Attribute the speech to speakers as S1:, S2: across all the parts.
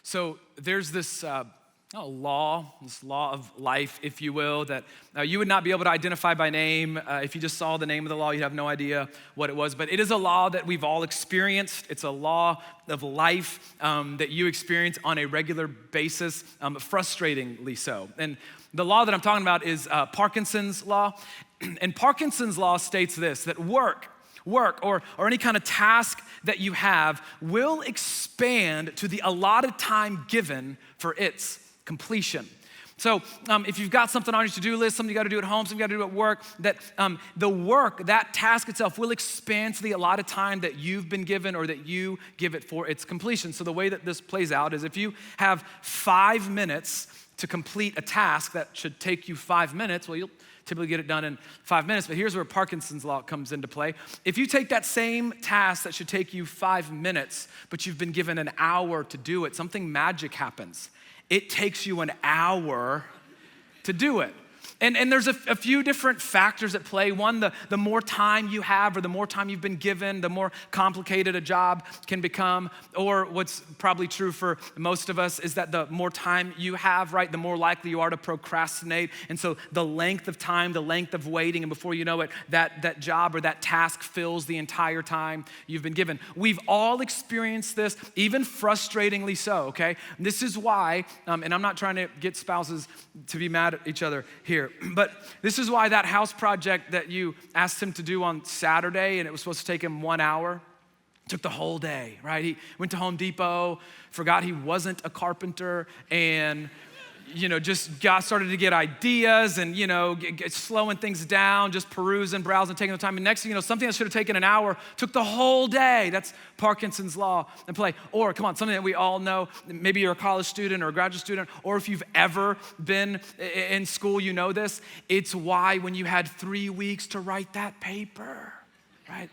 S1: So there's this law of life, if you will, that you would not be able to identify by name. If you just saw the name of the law, you'd have no idea what it was. But it is a law that we've all experienced. It's a law of life that you experience on a regular basis, frustratingly so. And the law that I'm talking about is Parkinson's law. And Parkinson's law states this, that work or any kind of task that you have will expand to the allotted time given for its completion. So if you've got something on your to-do list, something you gotta do at home, something you gotta do at work, that that task itself will expand to the allotted time that you've been given or that you give it for its completion. So the way that this plays out is if you have 5 minutes to complete a task that should take you 5 minutes, well, you'll typically get it done in 5 minutes, but here's where Parkinson's law comes into play. If you take that same task that should take you 5 minutes, but you've been given an hour to do it, something magic happens. It takes you an hour to do it. And there's a few different factors at play. One, the more time you have or the more time you've been given, the more complicated a job can become. Or what's probably true for most of us is that the more time you have, right, the more likely you are to procrastinate. And so the length of time, the length of waiting, and before you know it, that job or that task fills the entire time you've been given. We've all experienced this, even frustratingly so, okay? And this is why, and I'm not trying to get spouses to be mad at each other here, but this is why that house project that you asked him to do on Saturday, and it was supposed to take him 1 hour, took the whole day, right? He went to Home Depot, forgot he wasn't a carpenter, and just started to get ideas and, slowing things down, just perusing, browsing, taking the time. And next thing you know, something that should have taken an hour took the whole day. That's Parkinson's law in play. Or, come on, something that we all know, maybe you're a college student or a graduate student, or if you've ever been in school, you know this. It's why when you had 3 weeks to write that paper, right?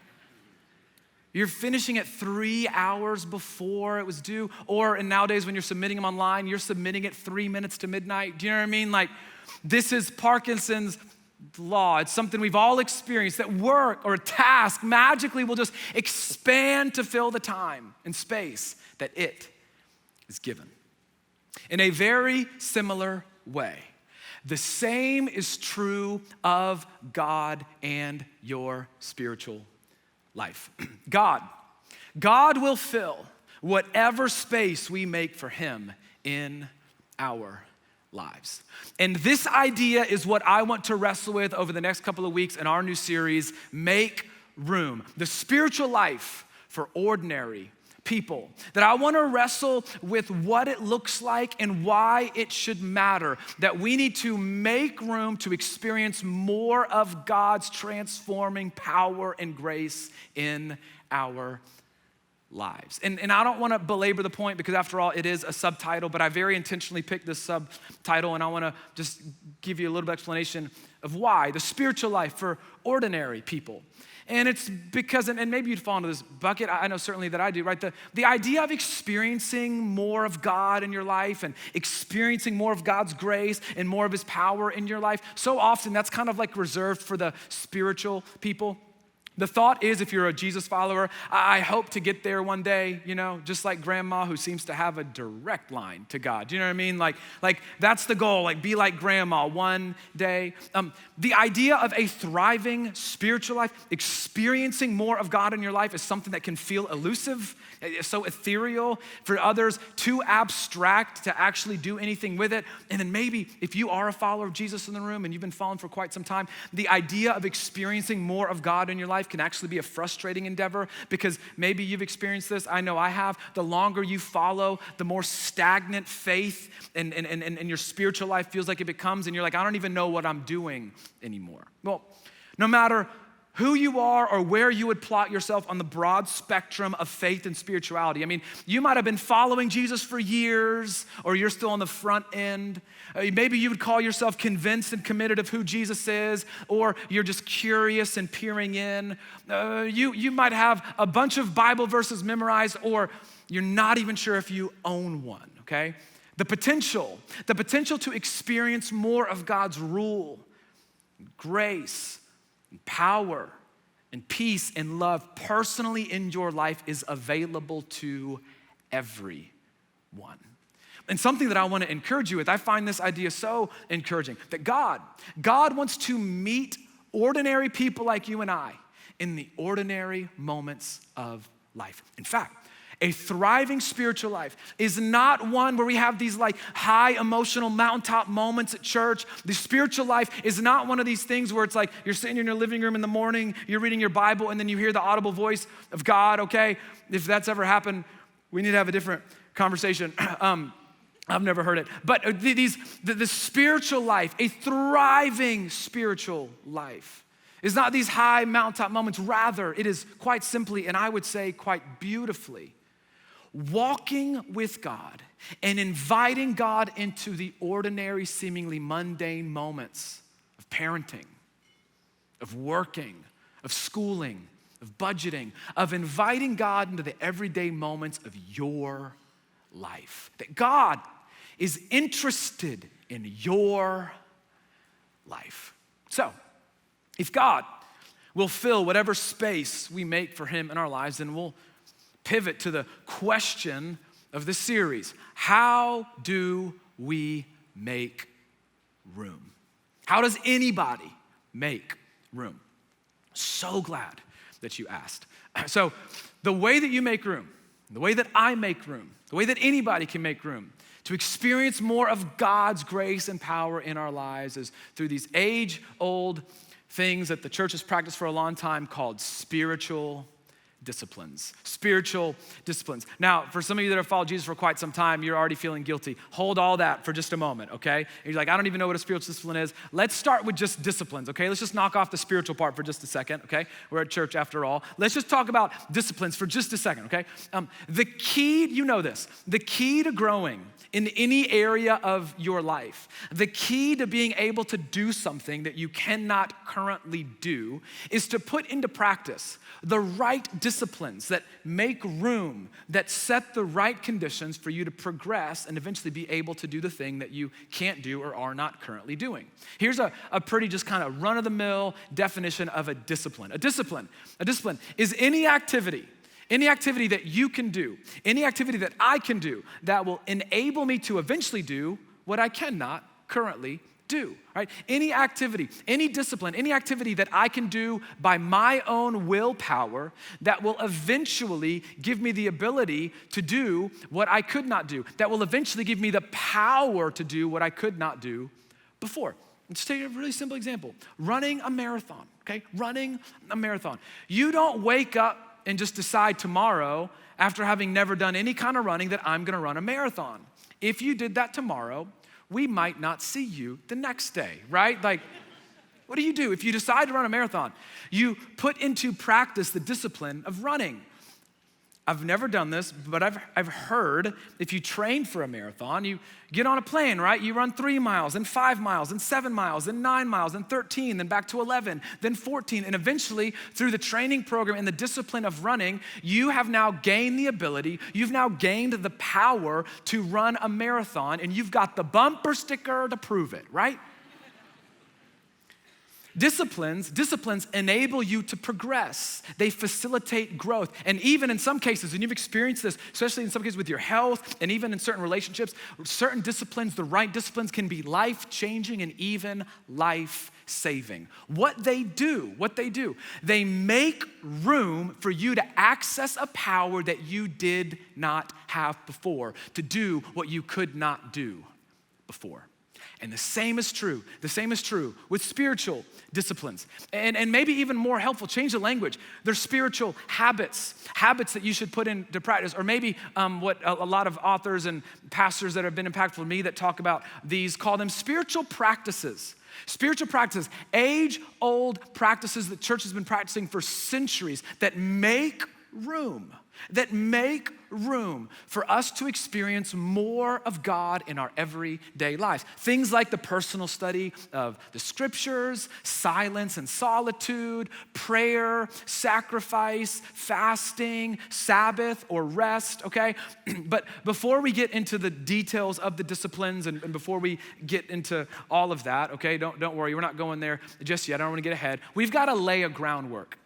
S1: You're finishing it 3 hours before it was due, and nowadays when you're submitting them online, you're submitting it 3 minutes to midnight. Do you know what I mean? Like, this is Parkinson's law. It's something we've all experienced, that work or a task magically will just expand to fill the time and space that it is given. In a very similar way, the same is true of God and your spiritual life. God will fill whatever space we make for him in our lives. And this idea is what I want to wrestle with over the next couple of weeks in our new series, Make Room, the spiritual life for ordinary people. That I want to wrestle with what it looks like and why it should matter. That we need to make room to experience more of God's transforming power and grace in our lives. And I don't want to belabor the point because after all, it is a subtitle, but I very intentionally picked this subtitle and I want to just give you a little bit of explanation of why. The spiritual life for ordinary people. And it's because, and maybe you'd fall into this bucket, I know certainly that I do, right? The idea of experiencing more of God in your life and experiencing more of God's grace and more of his power in your life, so often that's kind of like reserved for the spiritual people. The thought is, if you're a Jesus follower, I hope to get there one day, just like grandma who seems to have a direct line to God. Do you know what I mean? Like that's the goal, like be like grandma one day. The idea of a thriving spiritual life, experiencing more of God in your life is something that can feel elusive, so ethereal, for others too abstract to actually do anything with it. And then maybe if you are a follower of Jesus in the room and you've been following for quite some time, the idea of experiencing more of God in your life can actually be a frustrating endeavor because maybe you've experienced this. I know I have. The longer you follow, the more stagnant faith and your spiritual life feels like it becomes, and you're like, I don't even know what I'm doing anymore. Well, no matter who you are or where you would plot yourself on the broad spectrum of faith and spirituality. I mean, you might have been following Jesus for years, or you're still on the front end. Maybe you would call yourself convinced and committed of who Jesus is, or you're just curious and peering in. You might have a bunch of Bible verses memorized, or you're not even sure if you own one, okay? The potential to experience more of God's rule, grace, and power and peace and love personally in your life is available to everyone. one. And something that I want to encourage you with, I find this idea so encouraging, that God wants to meet ordinary people like you and I in the ordinary moments of life. In fact, a thriving spiritual life is not one where we have these like high emotional mountaintop moments at church. The spiritual life is not one of these things where it's like you're sitting in your living room in the morning, you're reading your Bible, and then you hear the audible voice of God, okay? If that's ever happened, we need to have a different conversation. I've never heard it. But the spiritual life, a thriving spiritual life, is not these high mountaintop moments. Rather, it is quite simply, and I would say quite beautifully, walking with God and inviting God into the ordinary, seemingly mundane moments of parenting, of working, of schooling, of budgeting, of inviting God into the everyday moments of your life. That God is interested in your life. So, if God will fill whatever space we make for him in our lives, then we'll pivot to the question of the series. How do we make room? How does anybody make room? So glad that you asked. So the way that you make room, the way that I make room, the way that anybody can make room to experience more of God's grace and power in our lives is through these age-old things that the church has practiced for a long time called spiritual disciplines. Spiritual disciplines. Now, for some of you that have followed Jesus for quite some time, you're already feeling guilty. Hold all that for just a moment, okay? And you're like, I don't even know what a spiritual discipline is. Let's start with just disciplines, okay? Let's just knock off the spiritual part for just a second, okay? We're at church after all. Let's just talk about disciplines for just a second, okay? The key, you know this, the key to growing in any area of your life, the key to being able to do something that you cannot currently do is to put into practice the right disciplines that make room, that set the right conditions for you to progress and eventually be able to do the thing that you can't do or are not currently doing. Here's a pretty just kind of run-of-the-mill definition of a discipline. A discipline is any activity that you can do, any activity that I can do that will enable me to eventually do what I cannot currently do, right? Any activity, any discipline, any activity that I can do by my own willpower that will eventually give me the ability to do what I could not do, that will eventually give me the power to do what I could not do before. Let's take a really simple example. Running a marathon, okay? Running a marathon. You don't wake up and just decide tomorrow, after having never done any kind of running, that I'm gonna run a marathon. If you did that tomorrow, we might not see you the next day, right? Like, what do? If you decide to run a marathon, you put into practice the discipline of running. I've never done this, but I've heard if you train for a marathon, you get on a plane, right? You run 3 miles, and 5 miles, and 7 miles, and 9 miles, and 13, then back to 11, then 14, and eventually through the training program and the discipline of running, you have now gained the ability, you've now gained the power to run a marathon, and you've got the bumper sticker to prove it, right? Disciplines enable you to progress. They facilitate growth. And even in some cases, and you've experienced this, especially in some cases with your health and even in certain relationships, certain disciplines, the right disciplines can be life-changing and even life-saving. What they do, they make room for you to access a power that you did not have before, to do what you could not do before. And the same is true with spiritual disciplines. And maybe even more helpful, change the language. They're spiritual habits that you should put into practice. Or maybe what a lot of authors and pastors that have been impactful to me that talk about these, call them spiritual practices. Spiritual practices, age-old practices that church has been practicing for centuries that make room for us to experience more of God in our everyday lives. Things like the personal study of the scriptures, silence and solitude, prayer, sacrifice, fasting, Sabbath or rest, okay? But before we get into the details of the disciplines and before we get into all of that, okay, don't worry, we're not going there just yet. I don't want to get ahead. We've got to lay a groundwork.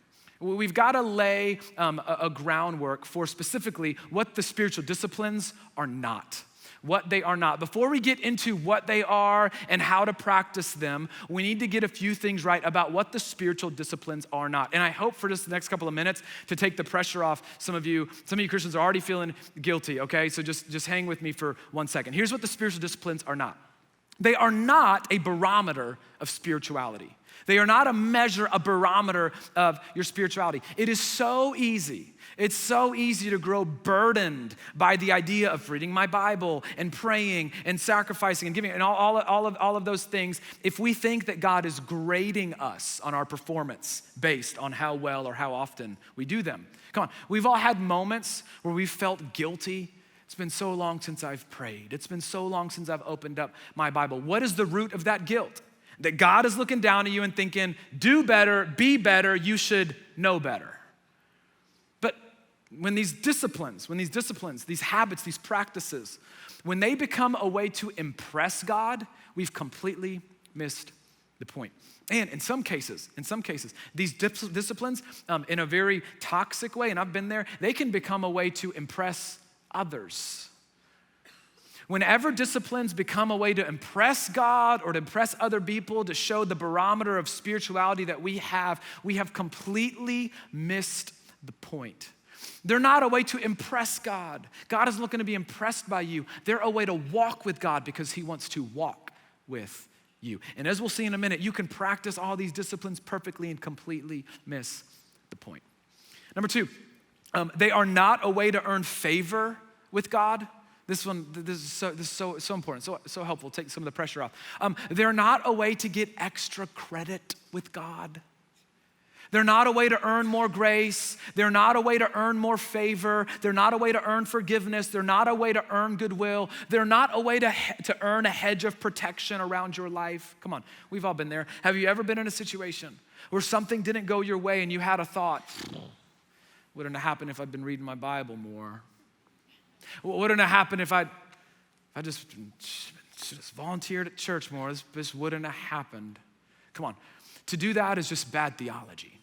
S1: We've got to lay a groundwork for specifically what the spiritual disciplines are not. What they are not. Before we get into what they are and how to practice them, we need to get a few things right about what the spiritual disciplines are not. And I hope for just the next couple of minutes to take the pressure off some of you Christians are already feeling guilty, okay? So just hang with me for 1 second. Here's what the spiritual disciplines are not. They are not a barometer of spirituality. They are not a measure, a barometer of your spirituality. It is so easy. It's so easy to grow burdened by the idea of reading my Bible and praying and sacrificing and giving and all of those things if we think that God is grading us on our performance based on how well or how often we do them. Come on, we've all had moments where we felt guilty. It's been so long since I've prayed. It's been so long since I've opened up my Bible. What is the root of that guilt? That God is looking down at you and thinking, do better, be better, you should know better. But when these disciplines, these habits, these practices, when they become a way to impress God, we've completely missed the point. And in some cases, these disciplines, in a very toxic way, and I've been there, they can become a way to impress others. Whenever disciplines become a way to impress God or to impress other people, to show the barometer of spirituality that we have completely missed the point. They're not a way to impress God. God isn't looking to be impressed by you. They're a way to walk with God because he wants to walk with you. And as we'll see in a minute, you can practice all these disciplines perfectly and completely miss the point. Number two, they are not a way to earn favor with God. This is so important, so helpful. Take some of the pressure off. They're not a way to get extra credit with God. They're not a way to earn more grace. They're not a way to earn more favor. They're not a way to earn forgiveness. They're not a way to earn goodwill. They're not a way to earn a hedge of protection around your life. Come on, we've all been there. Have you ever been in a situation where something didn't go your way and you had a thought, wouldn't have happened if I'd been reading my Bible more? Wouldn't have happened if I just volunteered at church more? This wouldn't have happened. Come on. To do that is just bad theology.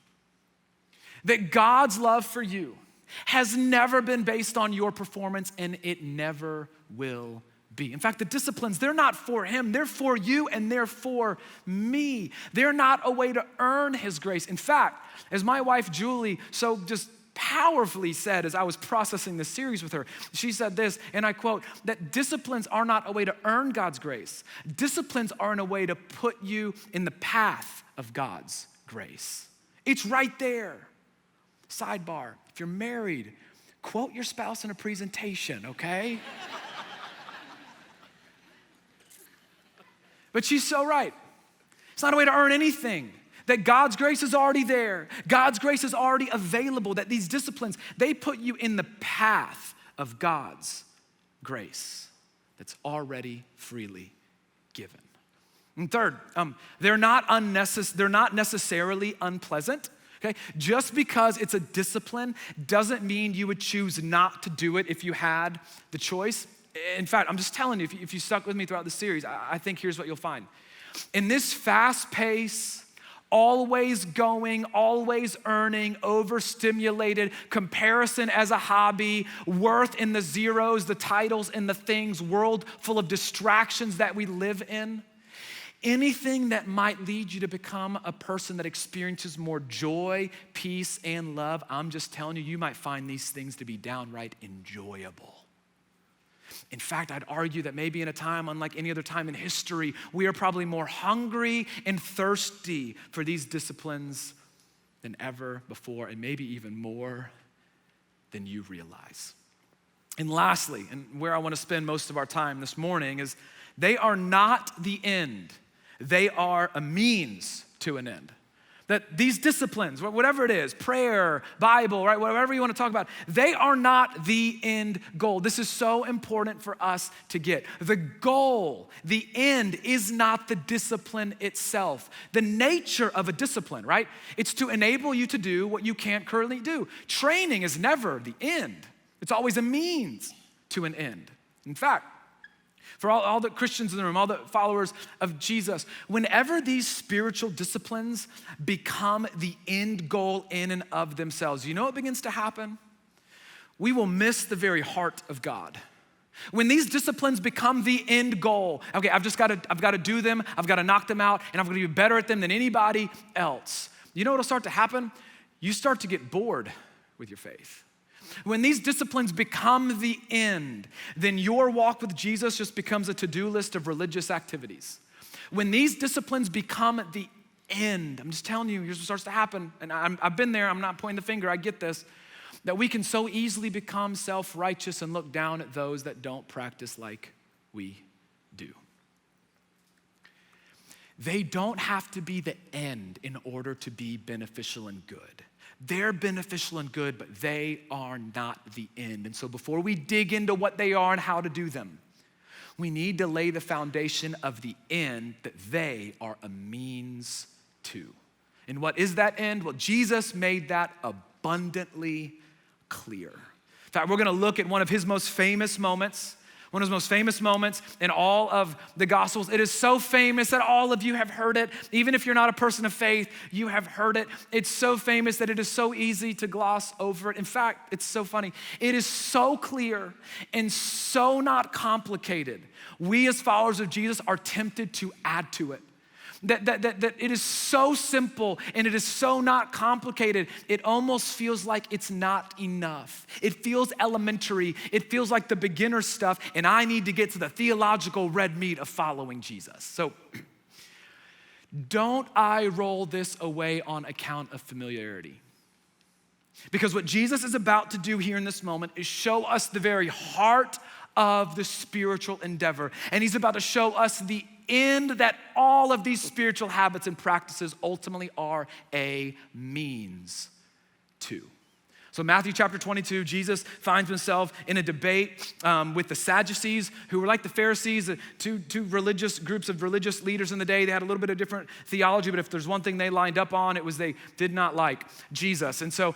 S1: That God's love for you has never been based on your performance, and it never will be. In fact, the disciplines, they're not for him. They're for you, and they're for me. They're not a way to earn his grace. In fact, as my wife Julie so just powerfully said as I was processing this series with her, she said this, and I quote, that disciplines are not a way to earn God's grace. Disciplines are in a way to put you in the path of God's grace. It's right there. Sidebar, if you're married, quote your spouse in a presentation, okay? But she's so right. It's not a way to earn anything. That God's grace is already there. God's grace is already available. That these disciplines, they put you in the path of God's grace that's already freely given. And third, they're not necessarily unpleasant. Okay? Just because it's a discipline doesn't mean you would choose not to do it if you had the choice. In fact, I'm just telling you, if you stuck with me throughout the series, I think here's what you'll find. In this fast-paced, always going, always earning, overstimulated, comparison as a hobby, worth in the zeros, the titles and the things, world full of distractions that we live in, anything that might lead you to become a person that experiences more joy, peace, and love, I'm just telling you, you might find these things to be downright enjoyable. In fact, I'd argue that maybe in a time unlike any other time in history, we are probably more hungry and thirsty for these disciplines than ever before, and maybe even more than you realize. And lastly, and where I want to spend most of our time this morning, is they are not the end. They are a means to an end. That these disciplines, whatever it is, prayer, Bible, right, whatever you want to talk about, they are not the end goal. This is so important for us to get. The goal, the end, is not the discipline itself. The nature of a discipline, right? It's to enable you to do what you can't currently do. Training is never the end. It's always a means to an end. In fact, For all the Christians in the room, all the followers of Jesus, whenever these spiritual disciplines become the end goal in and of themselves, you know what begins to happen? We will miss the very heart of God. When these disciplines become the end goal, okay, I've got to do them, I've got to knock them out, and I'm going to be better at them than anybody else. You know what'll start to happen? You start to get bored with your faith. When these disciplines become the end, then your walk with Jesus just becomes a to-do list of religious activities. When these disciplines become the end, I'm just telling you, here's what starts to happen. And I've been there, I'm not pointing the finger, I get this. That we can so easily become self-righteous and look down at those that don't practice like we do. They don't have to be the end in order to be beneficial and good. They're beneficial and good, but they are not the end. And so before we dig into what they are and how to do them, we need to lay the foundation of the end that they are a means to. And what is that end? Well, Jesus made that abundantly clear. In fact, we're gonna look at one of his most famous moments, one of his most famous moments in all of the Gospels. It is so famous that all of you have heard it. Even if you're not a person of faith, you have heard it. It's so famous that it is so easy to gloss over it. In fact, it's so funny. It is so clear and so not complicated. We as followers of Jesus are tempted to add to it. That it is so simple and it is so not complicated, it almost feels like it's not enough. It feels elementary. It feels like the beginner stuff, and I need to get to the theological red meat of following Jesus. So don't I roll this away on account of familiarity. Because what Jesus is about to do here in this moment is show us the very heart of the spiritual endeavor. And he's about to show us the end that all of these spiritual habits and practices ultimately are a means to. So Matthew chapter 22, Jesus finds himself in a debate with the Sadducees, who were like the Pharisees, two religious groups of religious leaders in the day. They had a little bit of different theology, but if there's one thing they lined up on, it was they did not like Jesus. And so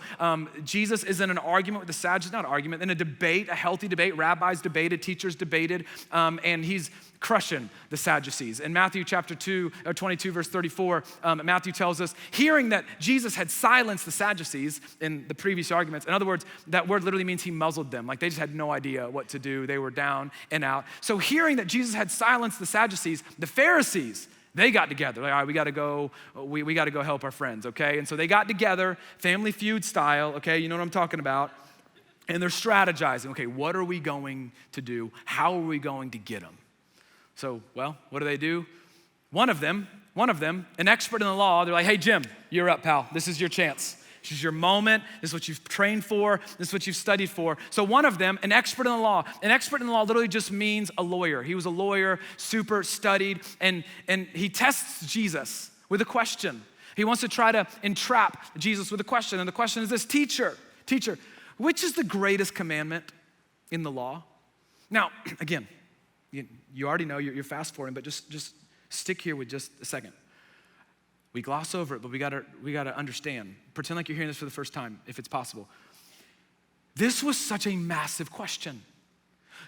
S1: Jesus is in an argument with the Sadducees, not an argument, in a debate, a healthy debate. Rabbis debated, teachers debated, and he's crushing the Sadducees. In Matthew chapter 22, verse 34, Matthew tells us, hearing that Jesus had silenced the Sadducees in the previous arguments, in other words, that word literally means he muzzled them. Like they just had no idea what to do. They were down and out. So hearing that Jesus had silenced the Sadducees, the Pharisees, they got together. Like, all right, we gotta go help our friends, okay? And so they got together, Family Feud style, okay? You know what I'm talking about. And they're strategizing, okay, what are we going to do? How are we going to get them? So, well, what do? One of them, an expert in the law, they're like, hey, Jim, you're up, pal. This is your chance. This is your moment. This is what you've trained for. This is what you've studied for. So one of them, an expert in the law literally just means a lawyer. He was a lawyer, super studied, and he tests Jesus with a question. He wants to try to entrap Jesus with a question, and the question is this: Teacher, which is the greatest commandment in the law? Now, again, you already know, you're fast forwarding, but just stick here with just a second. We gloss over it, but we gotta understand. Pretend like you're hearing this for the first time, if it's possible. This was such a massive question.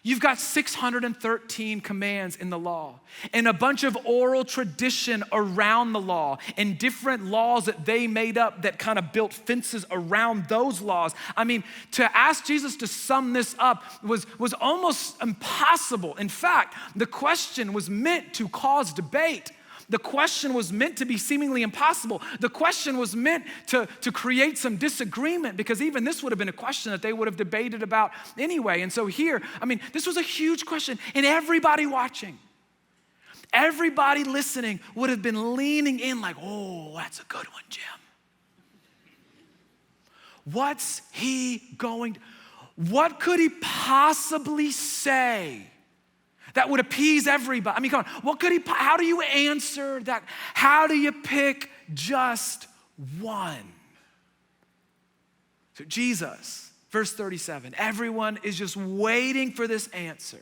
S1: You've got 613 commands in the law and a bunch of oral tradition around the law and different laws that they made up that kind of built fences around those laws. I mean, to ask Jesus to sum this up was almost impossible. In fact, the question was meant to cause debate. The question was meant to be seemingly impossible. The question was meant to create some disagreement, because even this would have been a question that they would have debated about anyway. And so here, I mean, this was a huge question, and everybody watching, everybody listening would have been leaning in like, oh, that's a good one, Jim. What's he going to, what could he possibly say that would appease everybody? I mean, come on, how do you answer that? How do you pick just one? So Jesus, verse 37, everyone is just waiting for this answer.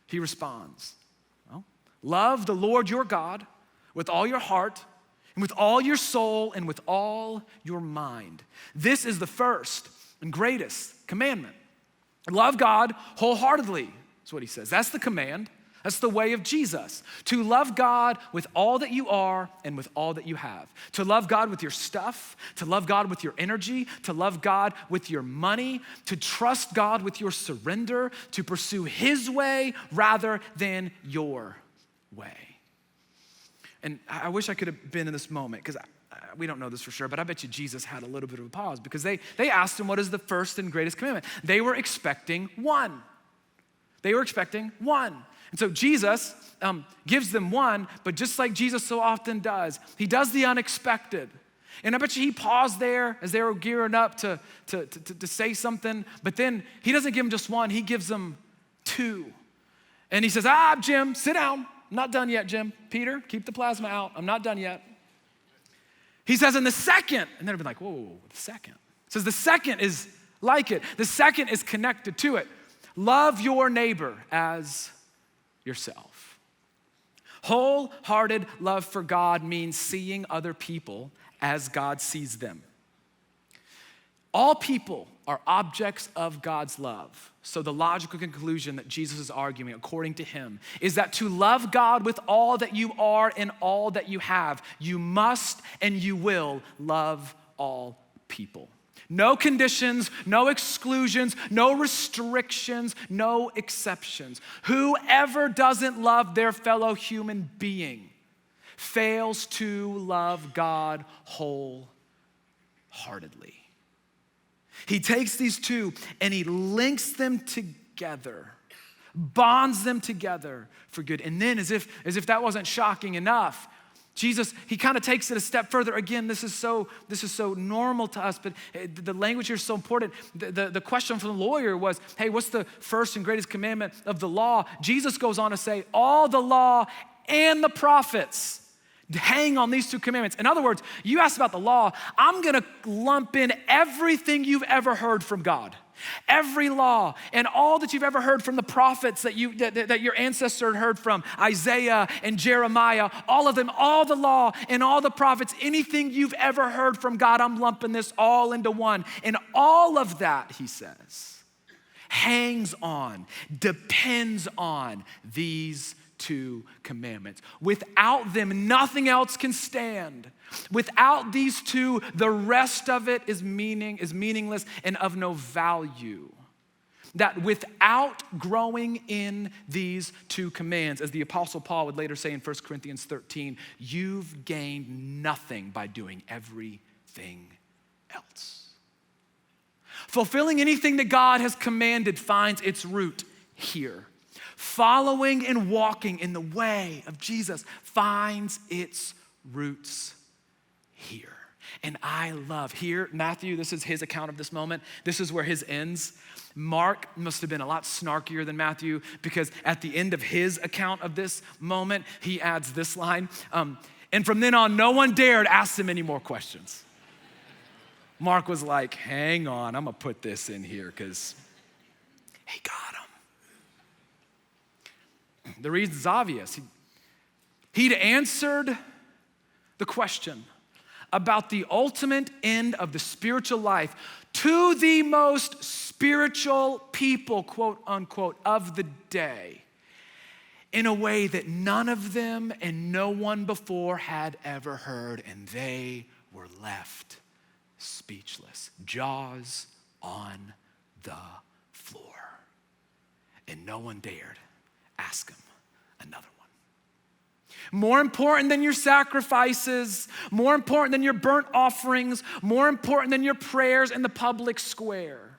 S1: He responds, well, love the Lord your God with all your heart and with all your soul and with all your mind. This is the first and greatest commandment. Love God wholeheartedly. That's what he says. That's the command. That's the way of Jesus. To love God with all that you are and with all that you have. To love God with your stuff, to love God with your energy, to love God with your money, to trust God with your surrender, to pursue his way rather than your way. And I wish I could have been in this moment, because we don't know this for sure, but I bet you Jesus had a little bit of a pause, because they asked him, what is the first and greatest commandment? They were expecting one. They were expecting one. And so Jesus gives them one, but just like Jesus so often does, he does the unexpected. And I bet you he paused there as they were gearing up to say something, but then he doesn't give them just one, he gives them two. And he says, Jim, sit down. I'm not done yet, Jim. Peter, keep the plasma out. I'm not done yet. He says, and the second, and they'd be like, whoa, the second. It says the second is like it. The second is connected to it. Love your neighbor as yourself. Wholehearted love for God means seeing other people as God sees them. All people are objects of God's love. So the logical conclusion that Jesus is arguing, according to him, is that to love God with all that you are and all that you have, you must and you will love all people. No conditions, no exclusions, no restrictions, no exceptions. Whoever doesn't love their fellow human being fails to love God wholeheartedly. He takes these two and he links them together, bonds them together for good. And then as if that wasn't shocking enough, Jesus, he kind of takes it a step further. Again, this is so normal to us, but the language here is so important. The question from the lawyer was, hey, what's the first and greatest commandment of the law? Jesus goes on to say, all the law and the prophets hang on these two commandments. In other words, you asked about the law. I'm gonna lump in everything you've ever heard from God. Every law and all that you've ever heard from the prophets that your ancestor heard from, Isaiah and Jeremiah, all of them, all the law and all the prophets, anything you've ever heard from God, I'm lumping this all into one. And all of that, he says, hangs on, depends on these two commandments. Without them, nothing else can stand. Without these two, the rest of it is meaningless and of no value. That without growing in these two commands, as the Apostle Paul would later say in 1 Corinthians 13, you've gained nothing by doing everything else. Fulfilling anything that God has commanded finds its root here. Following and walking in the way of Jesus finds its roots here. And I love here, Matthew, this is his account of this moment. This is where his ends. Mark must have been a lot snarkier than Matthew, because at the end of his account of this moment, he adds this line, and from then on, no one dared ask him any more questions. Mark was like, hang on, I'm gonna put this in here because he got him. The reason's obvious. He'd answered the question about the ultimate end of the spiritual life to the most spiritual people, quote unquote, of the day in a way that none of them and no one before had ever heard, and they were left speechless, jaws on the floor. And no one dared ask him another one. More important than your sacrifices, more important than your burnt offerings, more important than your prayers in the public square.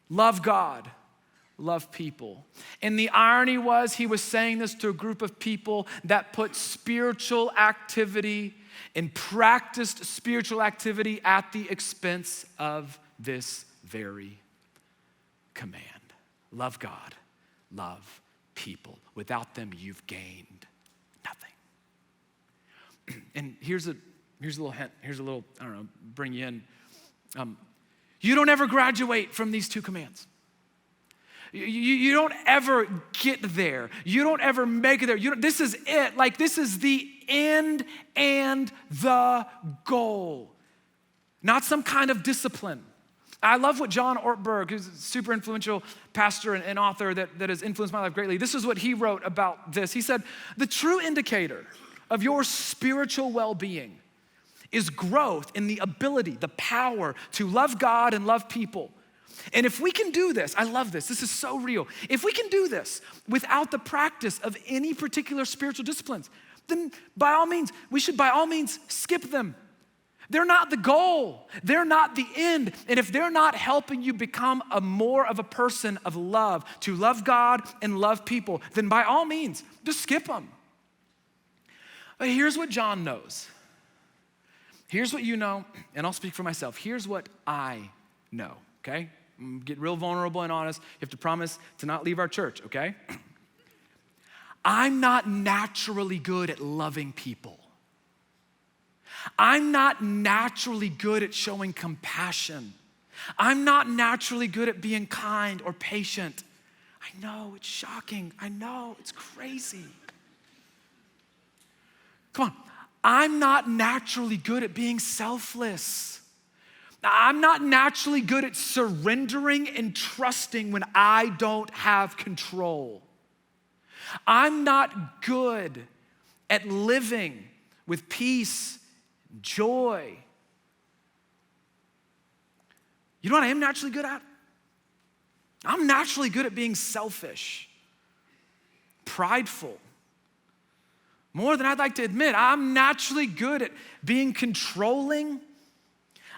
S1: Love God, love people. And the irony was, he was saying this to a group of people that put spiritual activity and practiced spiritual activity at the expense of this very command. Love God, love people. Without them, you've gained nothing. And here's a little hint. Here's a little, bring you in. You don't ever graduate from these two commands. You don't ever get there. You don't ever make it there. This is it. Like, this is the end and the goal. Not some kind of discipline. I love what John Ortberg, who's a super influential pastor and author that has influenced my life greatly, this is what he wrote about this. He said, the true indicator of your spiritual well-being is growth in the ability, the power to love God and love people. And if we can do this, I love this is so real. If we can do this without the practice of any particular spiritual disciplines, then we should by all means skip them. They're not the goal. They're not the end. And if they're not helping you become more of a person of love, to love God and love people, then by all means, just skip them. But here's what John knows. Here's what you know, and I'll speak for myself. Here's what I know, okay? Get real vulnerable and honest. You have to promise to not leave our church, okay? I'm not naturally good at loving people. I'm not naturally good at showing compassion. I'm not naturally good at being kind or patient. I know, it's shocking. I know, it's crazy. Come on, I'm not naturally good at being selfless. I'm not naturally good at surrendering and trusting when I don't have control. I'm not good at living with peace, joy. You know what I am naturally good at? I'm naturally good at being selfish, prideful. More than I'd like to admit, I'm naturally good at being controlling.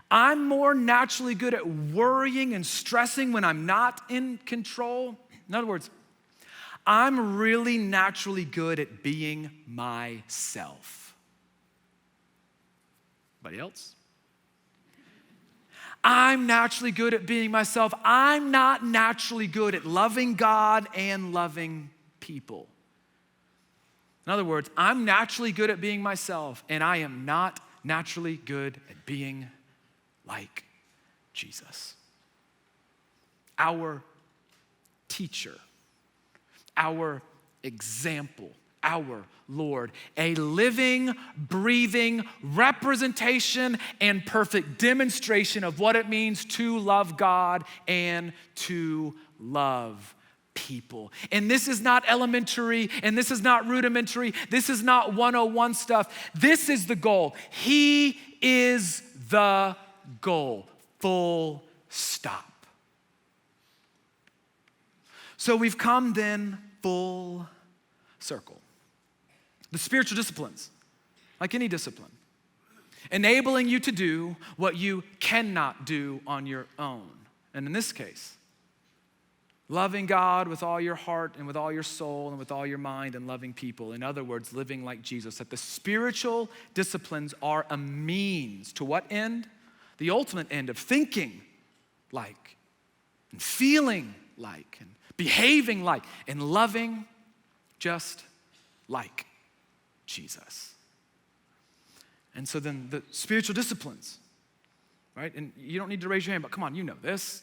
S1: I'm more naturally good at worrying and stressing when I'm not in control. In other words, I'm really naturally good at being myself. Anybody else? I'm naturally good at being myself. I'm not naturally good at loving God and loving people. In other words, I'm naturally good at being myself, and I am not naturally good at being like Jesus. Our teacher, our example, our Lord, a living, breathing representation and perfect demonstration of what it means to love God and to love people. And this is not elementary, and this is not rudimentary, this is not 101 stuff. This is the goal. He is the goal, full stop. So we've come then full circle. The spiritual disciplines, like any discipline, enabling you to do what you cannot do on your own. And in this case, loving God with all your heart and with all your soul and with all your mind and loving people. In other words, living like Jesus. That the spiritual disciplines are a means to what end? The ultimate end of thinking like and feeling like and behaving like and loving just like Jesus. And so then the spiritual disciplines, right? And you don't need to raise your hand, but come on, you know this.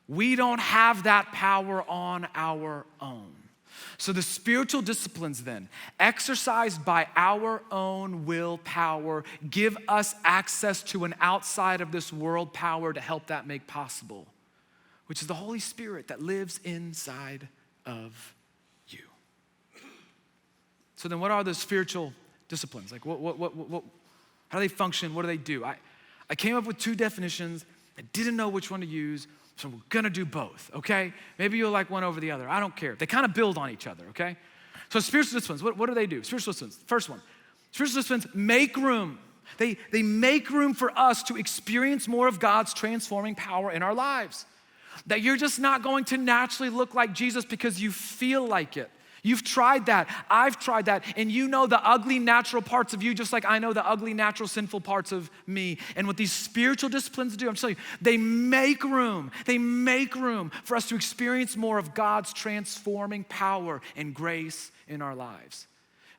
S1: We don't have that power on our own. So the spiritual disciplines then, exercised by our own willpower, give us access to an outside of this world power to help that make possible, which is the Holy Spirit that lives inside of you. So then what are the spiritual disciplines? Like how do they function? What do they do? I came up with two definitions. I didn't know which one to use. So we're gonna do both, okay? Maybe you'll like one over the other. I don't care. They kind of build on each other, okay? So spiritual disciplines, what do they do? Spiritual disciplines, first one. Spiritual disciplines make room. They make room for us to experience more of God's transforming power in our lives. That you're just not going to naturally look like Jesus because you feel like it. You've tried that. I've tried that. And you know the ugly natural parts of you just like I know the ugly natural sinful parts of me. And what these spiritual disciplines do, I'm telling you, they make room. They make room for us to experience more of God's transforming power and grace in our lives.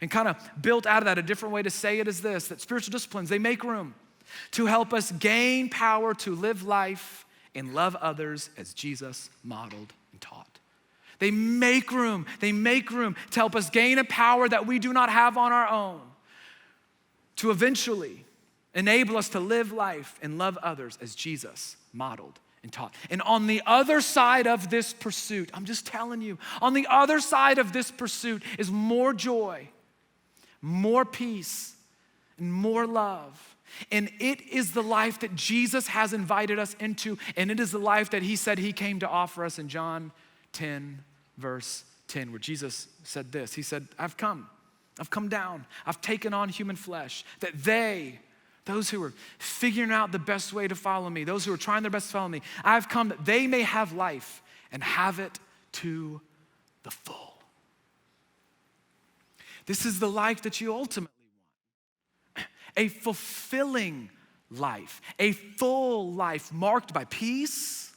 S1: And kind of built out of that, a different way to say it is this, that spiritual disciplines, they make room to help us gain power to live life and love others as Jesus modeled and taught. They make room to help us gain a power that we do not have on our own, to eventually enable us to live life and love others as Jesus modeled and taught. And on the other side of this pursuit, I'm just telling you, on the other side of this pursuit is more joy, more peace, and more love. And it is the life that Jesus has invited us into, and it is the life that he said he came to offer us in John 10, verse 10, where Jesus said this. He said, I've come down, I've taken on human flesh, that those who are figuring out the best way to follow me, those who are trying their best to follow me, I've come that they may have life and have it to the full. This is the life that you ultimately want. A fulfilling life, a full life marked by peace,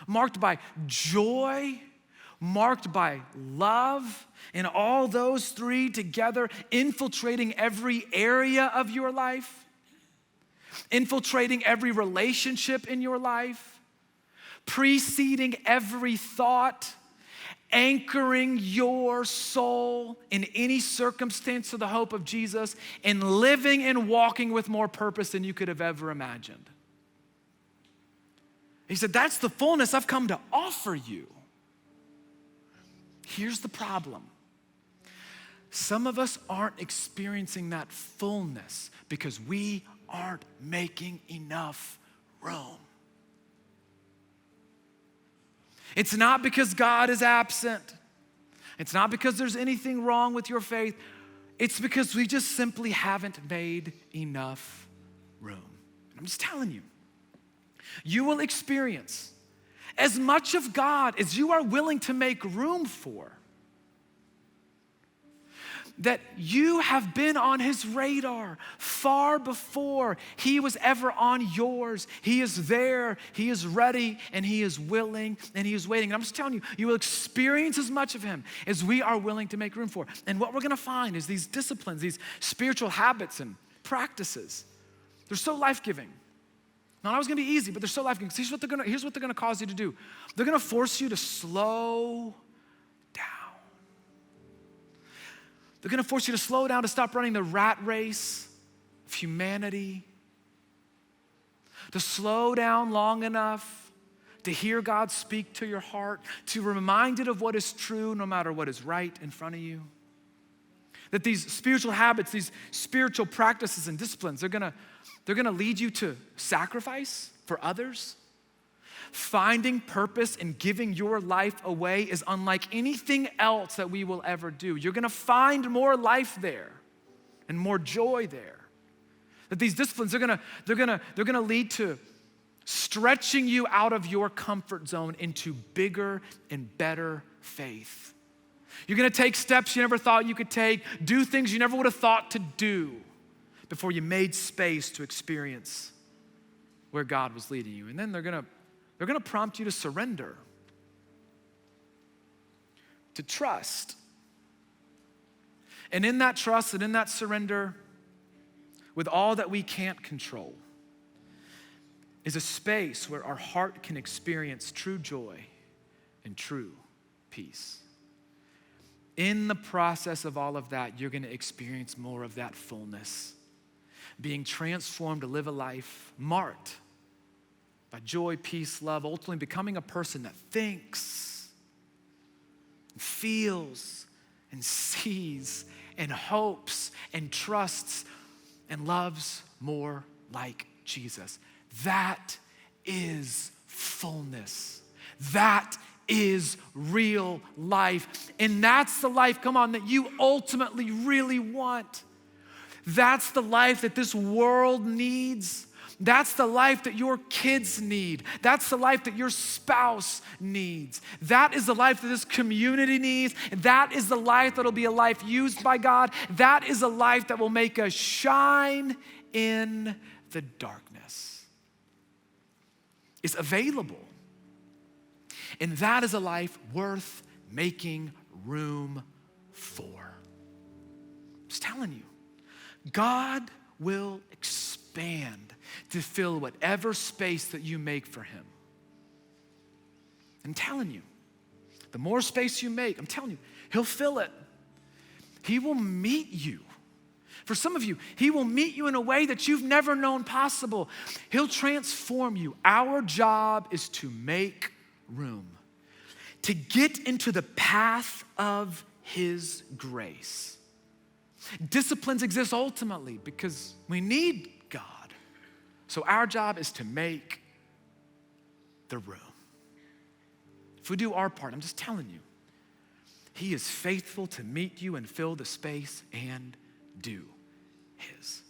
S1: marked by joy, marked by love, and all those three together infiltrating every area of your life, infiltrating every relationship in your life, preceding every thought, anchoring your soul in any circumstance to the hope of Jesus, and living and walking with more purpose than you could have ever imagined. He said, that's the fullness I've come to offer you. Here's the problem. Some of us aren't experiencing that fullness because we aren't making enough room. It's not because God is absent. It's not because there's anything wrong with your faith. It's because we just simply haven't made enough room. I'm just telling you, you will experience as much of God as you are willing to make room for. That you have been on his radar far before he was ever on yours. He is there, he is ready, and he is willing, and he is waiting. And I'm just telling you, you will experience as much of him as we are willing to make room for. And what we're gonna find is these disciplines, these spiritual habits and practices, they're so life-giving. Not always gonna be easy, but they're so life-giving. Here's what they're gonna cause you to do. They're gonna force you to slow down. They're gonna force you to slow down, to stop running the rat race of humanity, to slow down long enough to hear God speak to your heart, to be reminded of what is true no matter what is right in front of you. That these spiritual habits, these spiritual practices and disciplines, they're gonna lead you to sacrifice for others. Finding purpose and giving your life away is unlike anything else that we will ever do. You're gonna find more life there and more joy there. That these disciplines, they're gonna lead to stretching you out of your comfort zone into bigger and better faith. You're gonna take steps you never thought you could take, do things you never would have thought to do before you made space to experience where God was leading you. And then they're gonna prompt you to surrender, to trust. And in that trust and in that surrender, with all that we can't control, is a space where our heart can experience true joy and true peace. In the process of all of that, you're gonna experience more of that fullness, being transformed to live a life marked by joy, peace, love, ultimately becoming a person that thinks, and feels, and sees, and hopes, and trusts, and loves more like Jesus. That is fullness. That is real life. And that's the life, come on, that you ultimately really want. That's the life that this world needs. That's the life that your kids need. That's the life that your spouse needs. That is the life that this community needs. That is the life that'll be a life used by God. That is a life that will make us shine in the darkness. It's available. And that is a life worth making room for. I'm just telling you, God will expand to fill whatever space that you make for him. I'm telling you, the more space you make, I'm telling you, he'll fill it. He will meet you For some of you, he will meet you in a way that you've never known possible. He'll transform you. Our job is to make room, to get into the path of his grace. Disciplines exist ultimately because we need God. So our job is to make the room. If we do our part, I'm just telling you, he is faithful to meet you and fill the space and do his.